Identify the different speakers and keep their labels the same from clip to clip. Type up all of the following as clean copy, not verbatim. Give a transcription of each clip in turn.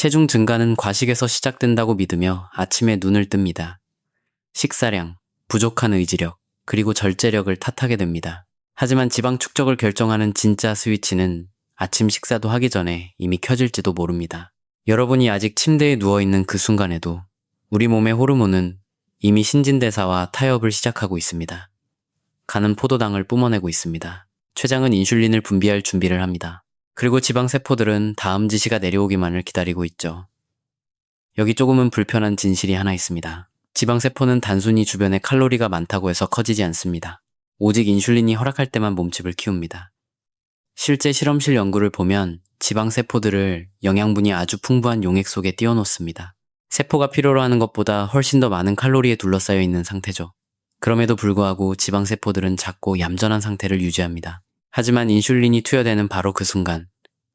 Speaker 1: 체중 증가는 과식에서 시작된다고 믿으며 아침에 눈을 뜹니다. 식사량, 부족한 의지력, 그리고 절제력을 탓하게 됩니다. 하지만 지방 축적을 결정하는 진짜 스위치는 아침 식사도 하기 전에 이미 켜질지도 모릅니다. 여러분이 아직 침대에 누워있는 그 순간에도 우리 몸의 호르몬은 이미 신진대사와 타협을 시작하고 있습니다. 간은 포도당을 뿜어내고 있습니다. 췌장은 인슐린을 분비할 준비를 합니다. 그리고 지방세포들은 다음 지시가 내려오기만을 기다리고 있죠. 여기 조금은 불편한 진실이 하나 있습니다. 지방세포는 단순히 주변에 칼로리가 많다고 해서 커지지 않습니다. 오직 인슐린이 허락할 때만 몸집을 키웁니다. 실제 실험실 연구를 보면 지방세포들을 영양분이 아주 풍부한 용액 속에 띄워놓습니다. 세포가 필요로 하는 것보다 훨씬 더 많은 칼로리에 둘러싸여 있는 상태죠. 그럼에도 불구하고 지방세포들은 작고 얌전한 상태를 유지합니다. 하지만 인슐린이 투여되는 바로 그 순간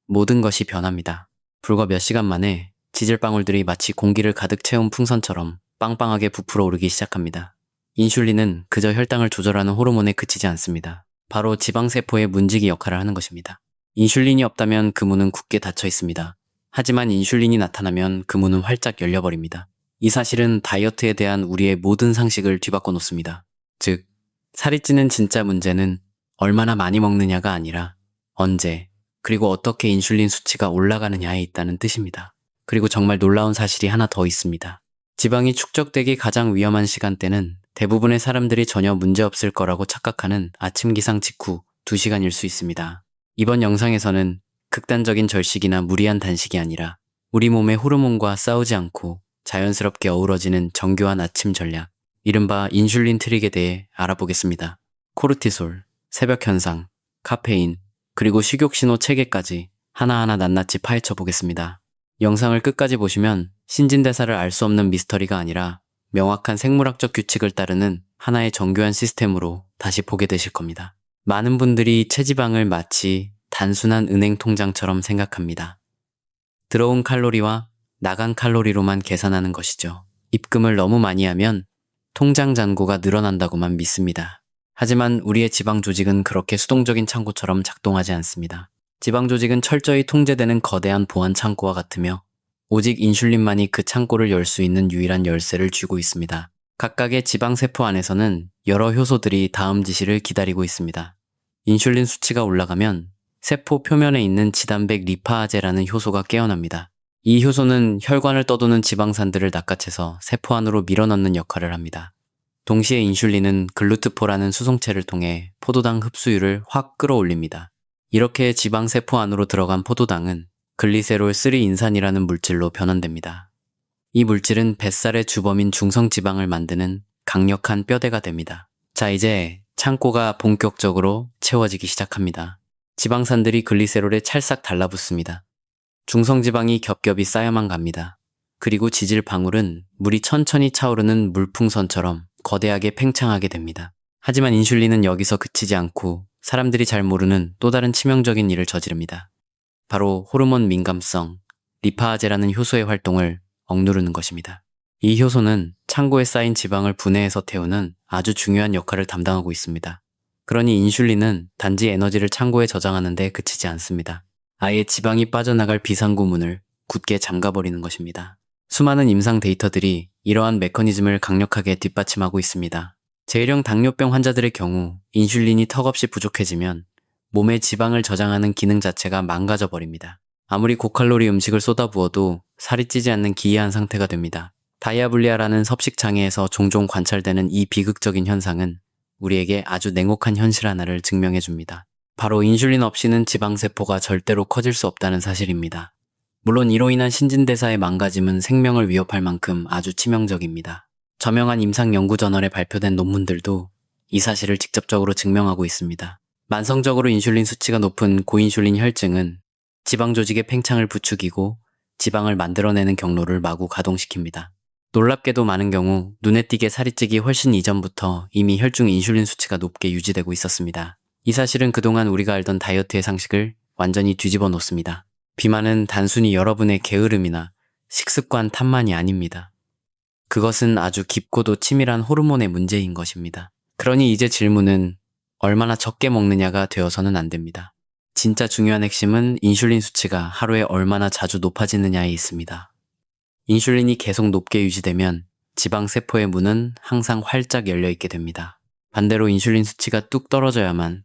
Speaker 1: 모든 것이 변합니다. 불과 몇 시간 만에 지질방울들이 마치 공기를 가득 채운 풍선처럼 빵빵하게 부풀어 오르기 시작합니다. 인슐린은 그저 혈당을 조절하는 호르몬에 그치지 않습니다. 바로 지방세포의 문지기 역할을 하는 것입니다. 인슐린이 없다면 그 문은 굳게 닫혀 있습니다. 하지만 인슐린이 나타나면 그 문은 활짝 열려버립니다. 이 사실은 다이어트에 대한 우리의 모든 상식을 뒤바꿔 놓습니다. 즉, 살이 찌는 진짜 문제는 얼마나 많이 먹느냐가 아니라 언제, 그리고 어떻게 인슐린 수치가 올라가느냐에 있다는 뜻입니다. 그리고 정말 놀라운 사실이 하나 더 있습니다. 지방이 축적되기 가장 위험한 시간대는 대부분의 사람들이 전혀 문제없을 거라고 착각하는 아침 기상 직후 2시간일 수 있습니다. 이번 영상에서는 극단적인 절식이나 무리한 단식이 아니라 우리 몸의 호르몬과 싸우지 않고 자연스럽게 어우러지는 정교한 아침 전략, 이른바 인슐린 트릭에 대해 알아보겠습니다. 코르티솔, 새벽 현상, 카페인, 그리고 식욕신호 체계까지 하나하나 낱낱이 파헤쳐 보겠습니다. 영상을 끝까지 보시면 신진대사를 알 수 없는 미스터리가 아니라 명확한 생물학적 규칙을 따르는 하나의 정교한 시스템으로 다시 보게 되실 겁니다. 많은 분들이 체지방을 마치 단순한 은행 통장처럼 생각합니다. 들어온 칼로리와 나간 칼로리로만 계산하는 것이죠. 입금을 너무 많이 하면 통장 잔고가 늘어난다고만 믿습니다. 하지만 우리의 지방 조직은 그렇게 수동적인 창고처럼 작동하지 않습니다. 지방 조직은 철저히 통제되는 거대한 보안 창고와 같으며 오직 인슐린만이 그 창고를 열 수 있는 유일한 열쇠를 쥐고 있습니다. 각각의 지방세포 안에서는 여러 효소들이 다음 지시를 기다리고 있습니다. 인슐린 수치가 올라가면 세포 표면에 있는 지단백 리파아제라는 효소가 깨어납니다. 이 효소는 혈관을 떠도는 지방산들을 낚아채서 세포 안으로 밀어넣는 역할을 합니다. 동시에 인슐린은 글루트포라는 수송체를 통해 포도당 흡수율을 확 끌어올립니다. 이렇게 지방세포 안으로 들어간 포도당은 글리세롤 3인산이라는 물질로 변환됩니다. 이 물질은 뱃살의 주범인 중성지방을 만드는 강력한 뼈대가 됩니다. 자, 이제 창고가 본격적으로 채워지기 시작합니다. 지방산들이 글리세롤에 찰싹 달라붙습니다. 중성지방이 겹겹이 쌓여만 갑니다. 그리고 지질방울은 물이 천천히 차오르는 물풍선처럼 거대하게 팽창하게 됩니다. 하지만 인슐린은 여기서 그치지 않고 사람들이 잘 모르는 또 다른 치명적인 일을 저지릅니다. 바로 호르몬 민감성, 리파아제라는 효소의 활동을 억누르는 것입니다. 이 효소는 창고에 쌓인 지방을 분해해서 태우는 아주 중요한 역할을 담당하고 있습니다. 그러니 인슐린은 단지 에너지를 창고에 저장하는 데 그치지 않습니다. 아예 지방이 빠져나갈 비상구문을 굳게 잠가버리는 것입니다. 수많은 임상 데이터들이 이러한 메커니즘을 강력하게 뒷받침하고 있습니다. 제1형 당뇨병 환자들의 경우 인슐린이 턱없이 부족해지면 몸에 지방을 저장하는 기능 자체가 망가져 버립니다. 아무리 고칼로리 음식을 쏟아부어도 살이 찌지 않는 기이한 상태가 됩니다. 다이아블리아라는 섭식장애에서 종종 관찰되는 이 비극적인 현상은 우리에게 아주 냉혹한 현실 하나를 증명해 줍니다. 바로 인슐린 없이는 지방세포가 절대로 커질 수 없다는 사실입니다. 물론 이로 인한 신진대사의 망가짐은 생명을 위협할 만큼 아주 치명적입니다. 저명한 임상 연구 저널에 발표된 논문들도 이 사실을 직접적으로 증명하고 있습니다. 만성적으로 인슐린 수치가 높은 고인슐린 혈증은 지방 조직의 팽창을 부추기고 지방을 만들어내는 경로를 마구 가동시킵니다. 놀랍게도 많은 경우 눈에 띄게 살이 찌기 훨씬 이전부터 이미 혈중 인슐린 수치가 높게 유지되고 있었습니다. 이 사실은 그동안 우리가 알던 다이어트의 상식을 완전히 뒤집어 놓습니다. 비만은 단순히 여러분의 게으름이나 식습관 탓만이 아닙니다. 그것은 아주 깊고도 치밀한 호르몬의 문제인 것입니다. 그러니 이제 질문은 얼마나 적게 먹느냐가 되어서는 안 됩니다. 진짜 중요한 핵심은 인슐린 수치가 하루에 얼마나 자주 높아지느냐에 있습니다. 인슐린이 계속 높게 유지되면 지방세포의 문은 항상 활짝 열려 있게 됩니다. 반대로 인슐린 수치가 뚝 떨어져야만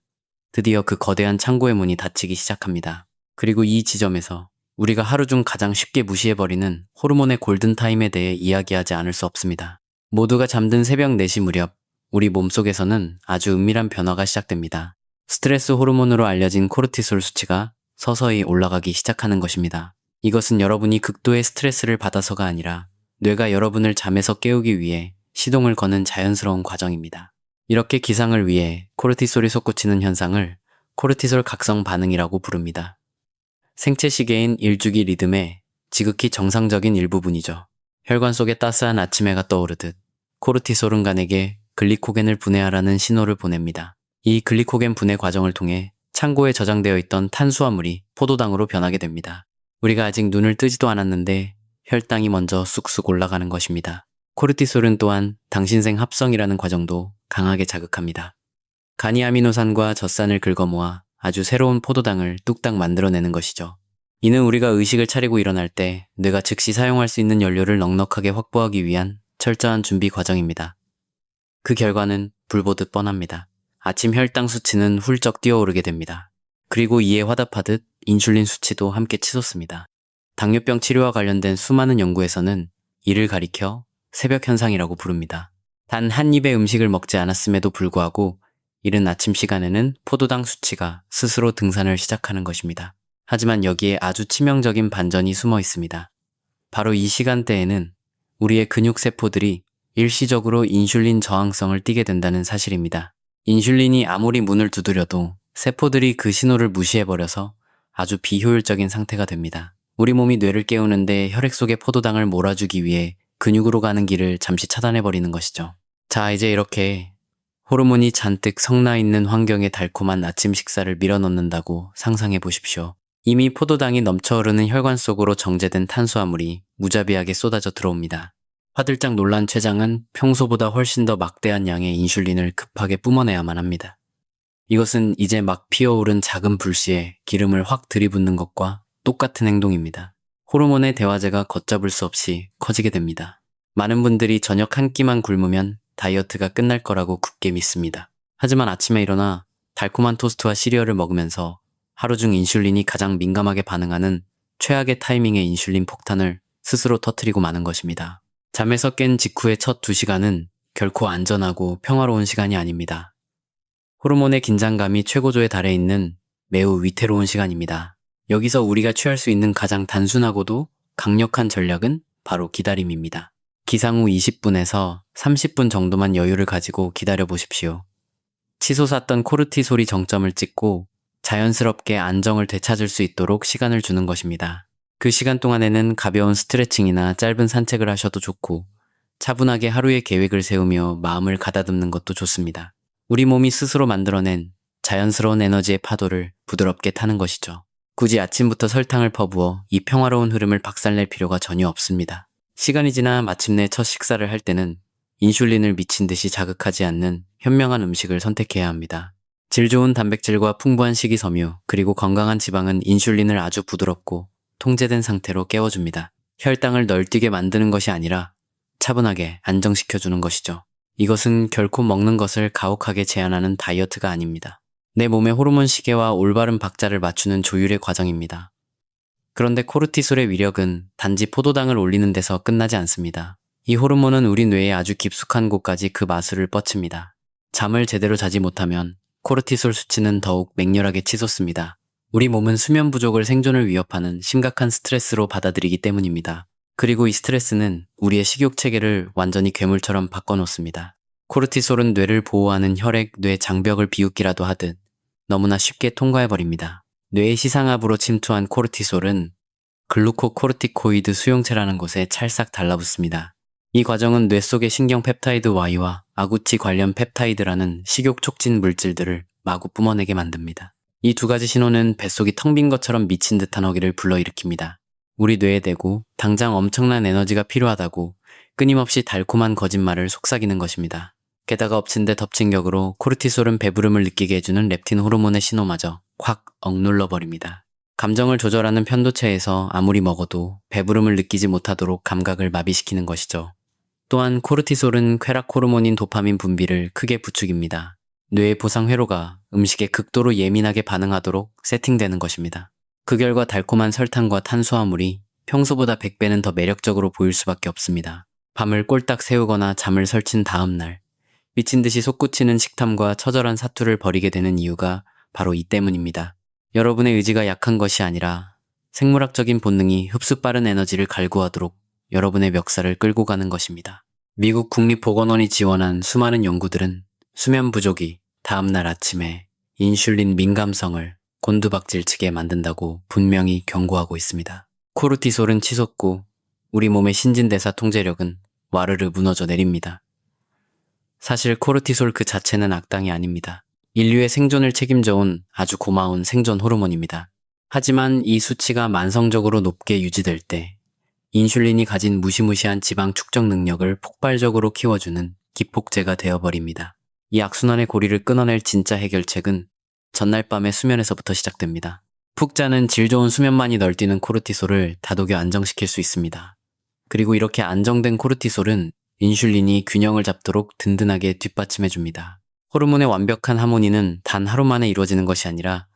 Speaker 1: 드디어 그 거대한 창고의 문이 닫히기 시작합니다. 그리고 이 지점에서 우리가 하루 중 가장 쉽게 무시해버리는 호르몬의 골든타임에 대해 이야기하지 않을 수 없습니다. 모두가 잠든 새벽 4시 무렵 우리 몸속에서는 아주 은밀한 변화가 시작됩니다. 스트레스 호르몬으로 알려진 코르티솔 수치가 서서히 올라가기 시작하는 것입니다. 이것은 여러분이 극도의 스트레스를 받아서가 아니라 뇌가 여러분을 잠에서 깨우기 위해 시동을 거는 자연스러운 과정입니다. 이렇게 기상을 위해 코르티솔이 솟구치는 현상을 코르티솔 각성 반응이라고 부릅니다. 생체 시계인 일주기 리듬의 지극히 정상적인 일부분이죠. 혈관 속에 따스한 아침 해가 떠오르듯 코르티솔은 간에게 글리코겐을 분해하라는 신호를 보냅니다. 이 글리코겐 분해 과정을 통해 창고에 저장되어 있던 탄수화물이 포도당으로 변하게 됩니다. 우리가 아직 눈을 뜨지도 않았는데 혈당이 먼저 쑥쑥 올라가는 것입니다. 코르티솔은 또한 당신생 합성이라는 과정도 강하게 자극합니다. 간이 아미노산과 젖산을 긁어모아 아주 새로운 포도당을 뚝딱 만들어내는 것이죠. 이는 우리가 의식을 차리고 일어날 때 뇌가 즉시 사용할 수 있는 연료를 넉넉하게 확보하기 위한 철저한 준비 과정입니다. 그 결과는 불보듯 뻔합니다. 아침 혈당 수치는 훌쩍 뛰어오르게 됩니다. 그리고 이에 화답하듯 인슐린 수치도 함께 치솟습니다. 당뇨병 치료와 관련된 수많은 연구에서는 이를 가리켜 새벽 현상이라고 부릅니다. 단 한 입의 음식을 먹지 않았음에도 불구하고 이른 아침 시간에는 포도당 수치가 스스로 등산을 시작하는 것입니다. 하지만 여기에 아주 치명적인 반전이 숨어 있습니다. 바로 이 시간대에는 우리의 근육세포들이 일시적으로 인슐린 저항성을 띠게 된다는 사실입니다. 인슐린이 아무리 문을 두드려도 세포들이 그 신호를 무시해버려서 아주 비효율적인 상태가 됩니다. 우리 몸이 뇌를 깨우는데 혈액 속에 포도당을 몰아주기 위해 근육으로 가는 길을 잠시 차단해버리는 것이죠. 자, 이제 이렇게 호르몬이 잔뜩 성나 있는 환경에 달콤한 아침 식사를 밀어넣는다고 상상해 보십시오. 이미 포도당이 넘쳐흐르는 혈관 속으로 정제된 탄수화물이 무자비하게 쏟아져 들어옵니다. 화들짝 놀란 췌장은 평소보다 훨씬 더 막대한 양의 인슐린을 급하게 뿜어내야만 합니다. 이것은 이제 막 피어오른 작은 불씨에 기름을 확 들이붓는 것과 똑같은 행동입니다. 호르몬의 대화제가 걷잡을 수 없이 커지게 됩니다. 많은 분들이 저녁 한 끼만 굶으면 다이어트가 끝날 거라고 굳게 믿습니다. 하지만 아침에 일어나 달콤한 토스트와 시리얼을 먹으면서 하루 중 인슐린이 가장 민감하게 반응하는 최악의 타이밍의 인슐린 폭탄을 스스로 터뜨리고 마는 것입니다. 잠에서 깬 직후의 첫 2시간은 결코 안전하고 평화로운 시간이 아닙니다. 호르몬의 긴장감이 최고조에 달해 있는 매우 위태로운 시간입니다. 여기서 우리가 취할 수 있는 가장 단순하고도 강력한 전략은 바로 기다림입니다. 기상 후 20분에서 30분 정도만 여유를 가지고 기다려 보십시오. 치솟았던 코르티솔이 정점을 찍고 자연스럽게 안정을 되찾을 수 있도록 시간을 주는 것입니다. 그 시간 동안에는 가벼운 스트레칭이나 짧은 산책을 하셔도 좋고 차분하게 하루의 계획을 세우며 마음을 가다듬는 것도 좋습니다. 우리 몸이 스스로 만들어낸 자연스러운 에너지의 파도를 부드럽게 타는 것이죠. 굳이 아침부터 설탕을 퍼부어 이 평화로운 흐름을 박살낼 필요가 전혀 없습니다. 시간이 지나 마침내 첫 식사를 할 때는 인슐린을 미친 듯이 자극하지 않는 현명한 음식을 선택해야 합니다. 질 좋은 단백질과 풍부한 식이섬유 그리고 건강한 지방은 인슐린을 아주 부드럽고 통제된 상태로 깨워줍니다. 혈당을 널뛰게 만드는 것이 아니라 차분하게 안정시켜주는 것이죠. 이것은 결코 먹는 것을 가혹하게 제한하는 다이어트가 아닙니다. 내 몸의 호르몬 시계와 올바른 박자를 맞추는 조율의 과정입니다. 그런데 코르티솔의 위력은 단지 포도당을 올리는 데서 끝나지 않습니다. 이 호르몬은 우리 뇌의 아주 깊숙한 곳까지 그 마술을 뻗칩니다. 잠을 제대로 자지 못하면 코르티솔 수치는 더욱 맹렬하게 치솟습니다. 우리 몸은 수면 부족을 생존을 위협하는 심각한 스트레스로 받아들이기 때문입니다. 그리고 이 스트레스는 우리의 식욕 체계를 완전히 괴물처럼 바꿔놓습니다. 코르티솔은 뇌를 보호하는 혈액, 뇌 장벽을 비웃기라도 하듯 너무나 쉽게 통과해버립니다. 뇌의 시상압으로 침투한 코르티솔은 글루코코르티코이드 수용체라는 곳에 찰싹 달라붙습니다. 이 과정은 뇌 속의 신경 펩타이드 Y와 아구치 관련 펩타이드라는 식욕 촉진 물질들을 마구 뿜어내게 만듭니다. 이 두 가지 신호는 뱃속이 텅 빈 것처럼 미친 듯한 허기를 불러일으킵니다. 우리 뇌에 대고 당장 엄청난 에너지가 필요하다고 끊임없이 달콤한 거짓말을 속삭이는 것입니다. 게다가 엎친 데 덮친 격으로 코르티솔은 배부름을 느끼게 해주는 렙틴 호르몬의 신호마저 확 억눌러 버립니다. 감정을 조절하는 편도체에서 아무리 먹어도 배부름을 느끼지 못하도록 감각을 마비시키는 것이죠. 또한 코르티솔은 쾌락 호르몬인 도파민 분비를 크게 부추깁니다. 뇌의 보상 회로가 음식에 극도로 예민하게 반응하도록 세팅되는 것입니다. 그 결과 달콤한 설탕과 탄수화물이 평소보다 100배는 더 매력적으로 보일 수밖에 없습니다. 밤을 꼴딱 새우거나 잠을 설친 다음 날, 미친 듯이 솟구치는 식탐과 처절한 사투를 벌이게 되는 이유가 바로 이 때문입니다. 여러분의 의지가 약한 것이 아니라 생물학적인 본능이 흡수 빠른 에너지를 갈구하도록 여러분의 멱살을 끌고 가는 것입니다. 미국 국립보건원이 지원한 수많은 연구들은 수면 부족이 다음날 아침에 인슐린 민감성을 곤두박질치게 만든다고 분명히 경고하고 있습니다. 코르티솔은 치솟고 우리 몸의 신진대사 통제력은 와르르 무너져 내립니다. 사실 코르티솔 그 자체는 악당이 아닙니다. 인류의 생존을 책임져온 아주 고마운 생존 호르몬입니다. 하지만 이 수치가 만성적으로 높게 유지될 때 인슐린이 가진 무시무시한 지방 축적 능력을 폭발적으로 키워주는 기폭제가 되어버립니다. 이 악순환의 고리를 끊어낼 진짜 해결책은 전날 밤의 수면에서부터 시작됩니다. 푹 자는 질 좋은 수면만이 널뛰는 코르티솔을 다독여 안정시킬 수 있습니다. 그리고 이렇게 안정된 코르티솔은 인슐린이 균형을 잡도록 든든하게 뒷받침해줍니다. 호르몬의 완벽한 하모니는 단 하루 만에 이루어지는 것이 아니라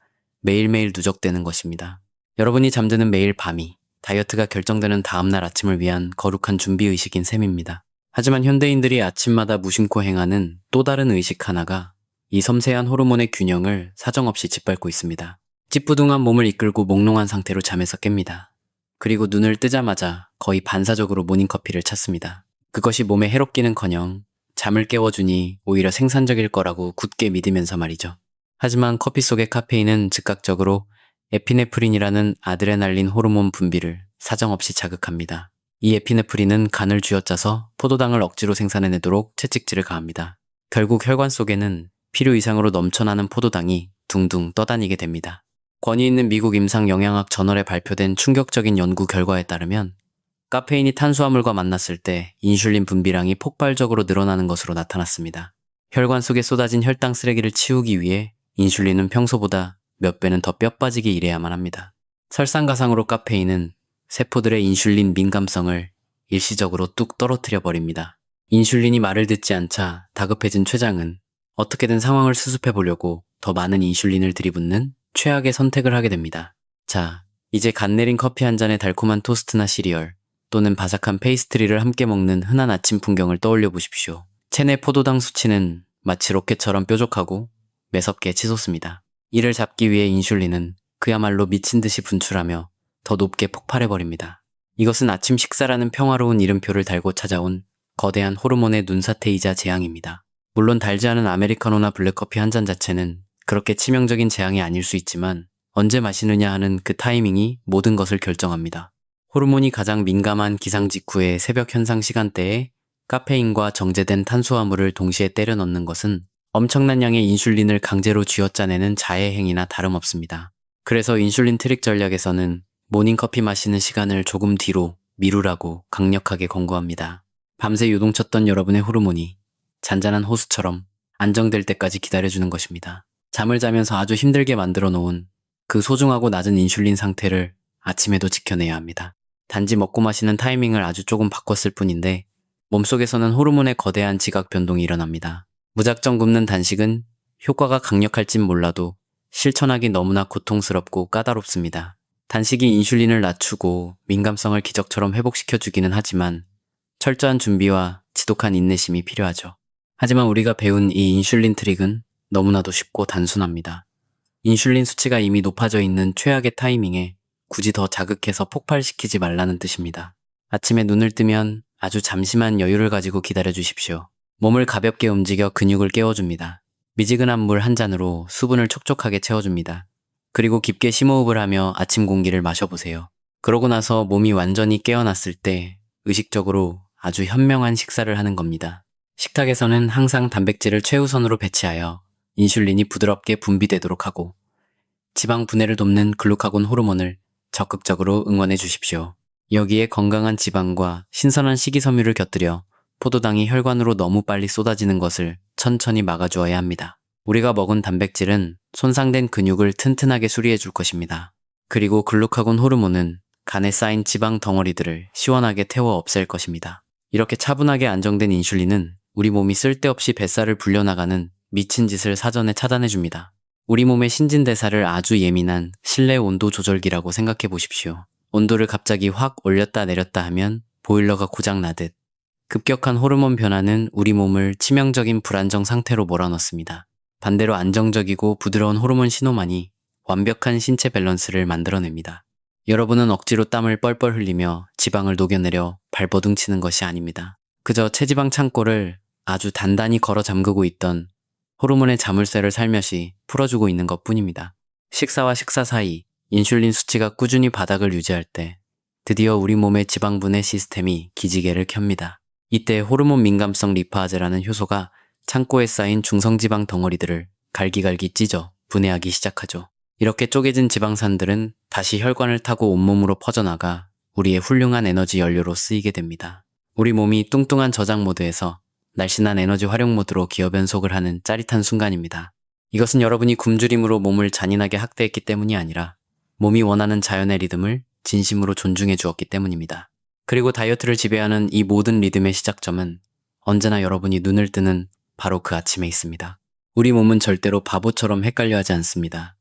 Speaker 1: 매일매일 누적되는 것입니다. 여러분이 잠드는 매일 밤이 다이어트가 결정되는 다음날 아침을 위한 거룩한 준비의식인 셈입니다. 하지만 현대인들이 아침마다 무심코 행하는 또 다른 의식 하나가 이 섬세한 호르몬의 균형을 사정없이 짓밟고 있습니다. 찌뿌둥한 몸을 이끌고 몽롱한 상태로 잠에서 깹니다. 그리고 눈을 뜨자마자 거의 반사적으로 모닝커피를 찾습니다. 그것이 몸에 해롭기는커녕 잠을 깨워주니 오히려 생산적일 거라고 굳게 믿으면서 말이죠. 하지만 커피 속의 카페인은 즉각적으로 에피네프린이라는 아드레날린 호르몬 분비를 사정없이 자극합니다. 이 에피네프린은 간을 쥐어짜서 포도당을 억지로 생산해내도록 채찍질을 가합니다. 결국 혈관 속에는 필요 이상으로 넘쳐나는 포도당이 둥둥 떠다니게 됩니다. 권위 있는 미국 임상영양학 저널에 발표된 충격적인 연구 결과에 따르면 카페인이 탄수화물과 만났을 때 인슐린 분비량이 폭발적으로 늘어나는 것으로 나타났습니다. 혈관 속에 쏟아진 혈당 쓰레기를 치우기 위해 인슐린은 평소보다 몇 배는 더 뼈 빠지게 일해야만 합니다. 설상가상으로 카페인은 세포들의 인슐린 민감성을 일시적으로 뚝 떨어뜨려 버립니다. 인슐린이 말을 듣지 않자 다급해진 췌장은 어떻게든 상황을 수습해 보려고 더 많은 인슐린을 들이붓는 최악의 선택을 하게 됩니다. 자, 이제 갓 내린 커피 한 잔에 달콤한 토스트나 시리얼 또는 바삭한 페이스트리를 함께 먹는 흔한 아침 풍경을 떠올려 보십시오. 체내 포도당 수치는 마치 로켓처럼 뾰족하고 매섭게 치솟습니다. 이를 잡기 위해 인슐린은 그야말로 미친 듯이 분출하며 더 높게 폭발해버립니다. 이것은 아침 식사라는 평화로운 이름표를 달고 찾아온 거대한 호르몬의 눈사태이자 재앙입니다. 물론 달지 않은 아메리카노나 블랙커피 한 잔 자체는 그렇게 치명적인 재앙이 아닐 수 있지만 언제 마시느냐 하는 그 타이밍이 모든 것을 결정합니다. 호르몬이 가장 민감한 기상 직후의 새벽 현상 시간대에 카페인과 정제된 탄수화물을 동시에 때려 넣는 것은 엄청난 양의 인슐린을 강제로 쥐어짜내는 자해 행위나 다름없습니다. 그래서 인슐린 트릭 전략에서는 모닝커피 마시는 시간을 조금 뒤로 미루라고 강력하게 권고합니다. 밤새 요동쳤던 여러분의 호르몬이 잔잔한 호수처럼 안정될 때까지 기다려주는 것입니다. 잠을 자면서 아주 힘들게 만들어 놓은 그 소중하고 낮은 인슐린 상태를 아침에도 지켜내야 합니다. 단지 먹고 마시는 타이밍을 아주 조금 바꿨을 뿐인데 몸속에서는 호르몬의 거대한 지각 변동이 일어납니다. 무작정 굶는 단식은 효과가 강력할진 몰라도 실천하기 너무나 고통스럽고 까다롭습니다. 단식이 인슐린을 낮추고 민감성을 기적처럼 회복시켜주기는 하지만 철저한 준비와 지독한 인내심이 필요하죠. 하지만 우리가 배운 이 인슐린 트릭은 너무나도 쉽고 단순합니다. 인슐린 수치가 이미 높아져 있는 최악의 타이밍에 굳이 더 자극해서 폭발시키지 말라는 뜻입니다. 아침에 눈을 뜨면 아주 잠시만 여유를 가지고 기다려 주십시오. 몸을 가볍게 움직여 근육을 깨워줍니다. 미지근한 물 한 잔으로 수분을 촉촉하게 채워줍니다. 그리고 깊게 심호흡을 하며 아침 공기를 마셔보세요. 그러고 나서 몸이 완전히 깨어났을 때 의식적으로 아주 현명한 식사를 하는 겁니다. 식탁에서는 항상 단백질을 최우선으로 배치하여 인슐린이 부드럽게 분비되도록 하고 지방 분해를 돕는 글루카곤 호르몬을 적극적으로 응원해 주십시오. 여기에 건강한 지방과 신선한 식이섬유를 곁들여 포도당이 혈관으로 너무 빨리 쏟아지는 것을 천천히 막아주어야 합니다. 우리가 먹은 단백질은 손상된 근육을 튼튼하게 수리해 줄 것입니다. 그리고 글루카곤 호르몬은 간에 쌓인 지방 덩어리들을 시원하게 태워 없앨 것입니다. 이렇게 차분하게 안정된 인슐린은 우리 몸이 쓸데없이 뱃살을 불려나가는 미친 짓을 사전에 차단해 줍니다. 우리 몸의 신진대사를 아주 예민한 실내 온도 조절기라고 생각해 보십시오. 온도를 갑자기 확 올렸다 내렸다 하면 보일러가 고장나듯 급격한 호르몬 변화는 우리 몸을 치명적인 불안정 상태로 몰아넣습니다. 반대로 안정적이고 부드러운 호르몬 신호만이 완벽한 신체 밸런스를 만들어냅니다. 여러분은 억지로 땀을 뻘뻘 흘리며 지방을 녹여내려 발버둥 치는 것이 아닙니다. 그저 체지방 창고를 아주 단단히 걸어 잠그고 있던 호르몬의 자물쇠를 살며시 풀어주고 있는 것뿐입니다. 식사와 식사 사이 인슐린 수치가 꾸준히 바닥을 유지할 때 드디어 우리 몸의 지방 분해 시스템이 기지개를 켭니다. 이때 호르몬 민감성 리파아제라는 효소가 창고에 쌓인 중성지방 덩어리들을 갈기갈기 찢어 분해하기 시작하죠. 이렇게 쪼개진 지방산들은 다시 혈관을 타고 온몸으로 퍼져나가 우리의 훌륭한 에너지 연료로 쓰이게 됩니다. 우리 몸이 뚱뚱한 저장 모드에서 날씬한 에너지 활용 모드로 기어 변속을 하는 짜릿한 순간입니다. 이것은 여러분이 굶주림으로 몸을 잔인하게 학대했기 때문이 아니라 몸이 원하는 자연의 리듬을 진심으로 존중해 주었기 때문입니다. 그리고 다이어트를 지배하는 이 모든 리듬의 시작점은 언제나 여러분이 눈을 뜨는 바로 그 아침에 있습니다. 우리 몸은 절대로 바보처럼 헷갈려하지 않습니다.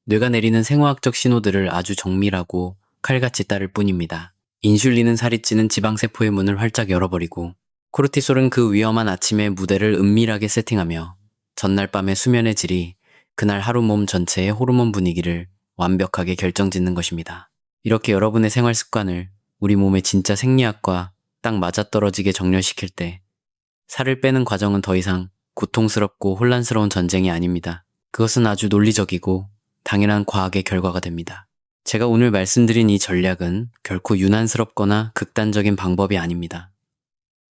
Speaker 1: 뇌가 내리는 생화학적 신호들을 아주 정밀하고 칼같이 따를 뿐입니다. 인슐린은 살이 찌는 지방세포의 문을 활짝 열어버리고 코르티솔은 그 위험한 아침의 무대를 은밀하게 세팅하며 전날 밤의 수면의 질이 그날 하루 몸 전체의 호르몬 분위기를 완벽하게 결정짓는 것입니다. 이렇게 여러분의 생활 습관을 우리 몸의 진짜 생리학과 딱 맞아떨어지게 정렬시킬 때 살을 빼는 과정은 더 이상 고통스럽고 혼란스러운 전쟁이 아닙니다. 그것은 아주 논리적이고 당연한 과학의 결과가 됩니다. 제가 오늘 말씀드린 이 전략은 결코 유난스럽거나 극단적인 방법이 아닙니다.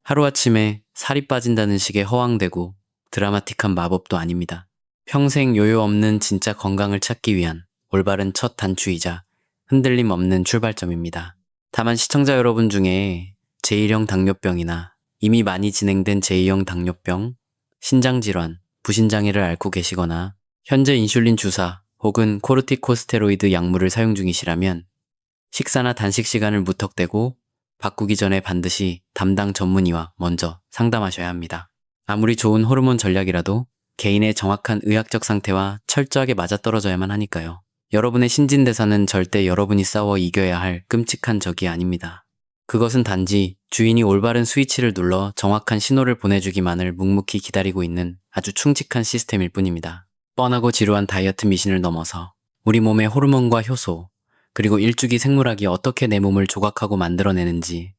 Speaker 1: 하루아침에 살이 빠진다는 식의 허황되고 드라마틱한 마법도 아닙니다. 평생 요요 없는 진짜 건강을 찾기 위한 올바른 첫 단추이자 흔들림 없는 출발점입니다. 다만 시청자 여러분 중에 제1형 당뇨병이나 이미 많이 진행된 제2형 당뇨병, 신장질환, 부신장애를 앓고 계시거나 현재 인슐린 주사 혹은 코르티코스테로이드 약물을 사용 중이시라면 식사나 단식 시간을 무턱대고 바꾸기 전에 반드시 담당 전문의와 먼저 상담하셔야 합니다. 아무리 좋은 호르몬 전략이라도 개인의 정확한 의학적 상태와 철저하게 맞아떨어져야만 하니까요. 여러분의 신진대사는 절대 여러분이 싸워 이겨야 할 끔찍한 적이 아닙니다. 그것은 단지 주인이 올바른 스위치를 눌러 정확한 신호를 보내주기만을 묵묵히 기다리고 있는 아주 충직한 시스템일 뿐입니다. 뻔하고 지루한 다이어트 미신을 넘어서 우리 몸의 호르몬과 효소, 그리고 일주기 생물학이 어떻게 내 몸을 조각하고 만들어내는지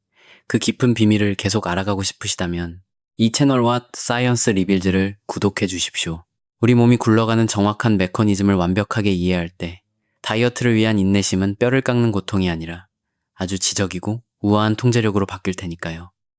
Speaker 1: 그 깊은 비밀을 계속 알아가고 싶으시다면 이 채널 What Science Reveals를 구독해 주십시오. 우리 몸이 굴러가는 정확한 메커니즘을 완벽하게 이해할 때 다이어트를 위한 인내심은 뼈를 깎는 고통이 아니라 아주 지적이고 우아한 통제력으로 바뀔 테니까요.